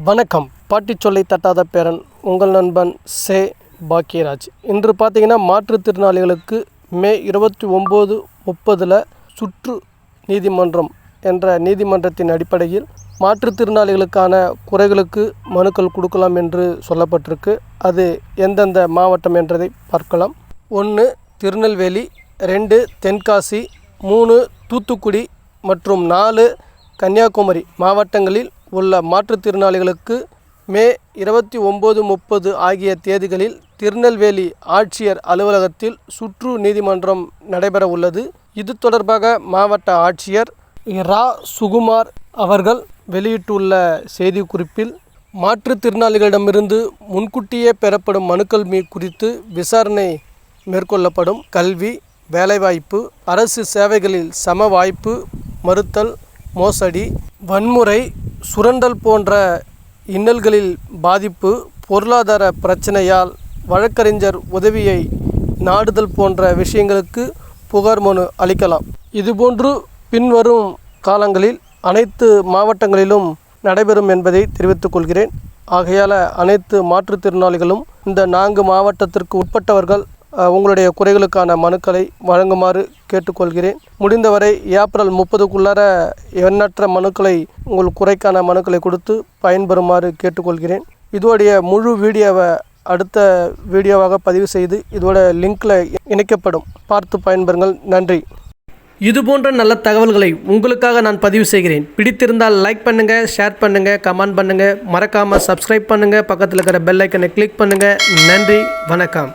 வணக்கம். பாட்டி சொல்லை தட்டாத பேரன் உங்கள் நண்பன் சே பாக்கியராஜ். இன்று பார்த்தீங்கன்னா மாற்றுத்திறனாளிகளுக்கு மே 29, 30 சுற்று நீதிமன்றம் என்ற நீதிமன்றத்தின் அடிப்படையில் மாற்றுத்திறனாளிகளுக்கான குறைகளுக்கு மனுக்கள் கொடுக்கலாம் என்று சொல்லப்பட்டிருக்கு. அது எந்தெந்த மாவட்டம் என்றதை பார்க்கலாம். 1 திருநெல்வேலி, 2 தென்காசி, 3 தூத்துக்குடி மற்றும் 4 கன்னியாகுமரி மாவட்டங்களில் உள்ள மாற்றுத்திறனாளிகளுக்கு மே 29, 30 ஆகிய தேதிகளில் திருநெல்வேலி ஆட்சியர் அலுவலகத்தில் சுற்று நீதிமன்றம் நடைபெற உள்ளது. இது தொடர்பாக மாவட்ட ஆட்சியர் ரா. சுகுமார் அவர்கள் வெளியிட்டுள்ள செய்திக்குறிப்பில், மாற்றுத்திறனாளிகளிடமிருந்து முன்கூட்டியே பெறப்படும் மனுக்கள் குறித்து விசாரணை மேற்கொள்ளப்படும். கல்வி, வேலைவாய்ப்பு, அரசு சேவைகளில் சம வாய்ப்பு மறுத்தல், மோசடி, வன்முறை, சுரண்டல் போன்ற இன்னல்களில் பாதிப்பு, பொருளாதார பிரச்சனையால் வழக்கறிஞர் உதவியை நாடுதல் போன்ற விஷயங்களுக்கு புகார் மனு அளிக்கலாம். இதுபோன்று பின்வரும் காலங்களில் அனைத்து மாவட்டங்களிலும் நடைபெறும் என்பதை தெரிவித்துக் கொள்கிறேன். ஆகையால் அனைத்து மாற்றுத்திறனாளிகளும் இந்த 4 மாவட்டத்திற்கு உட்பட்டவர்கள் உங்களுடைய குறைகளுக்கான மனுக்களை வழங்குமாறு கேட்டுக்கொள்கிறேன். முடிந்தவரை ஏப்ரல் 30க்குள்ளார எண்ணற்ற மனுக்களை உங்கள் குறைக்கான மனுக்களை கொடுத்து பயன்பெறுமாறு கேட்டுக்கொள்கிறேன். இதோடைய முழு வீடியோவை அடுத்த வீடியோவாக பதிவு செய்து இதோட லிங்கில் இணைக்கப்படும். பார்த்து பயன்பெறுங்கள். நன்றி. இதுபோன்ற நல்ல தகவல்களை உங்களுக்காக நான் பதிவு செய்கிறேன். பிடித்திருந்தால் லைக் பண்ணுங்கள், ஷேர் பண்ணுங்கள், கமெண்ட் பண்ணுங்கள். மறக்காமல் சப்ஸ்கிரைப் பண்ணுங்கள். பக்கத்தில் இருக்கிற பெல் ஐக்கனை கிளிக் பண்ணுங்கள். நன்றி. வணக்கம்.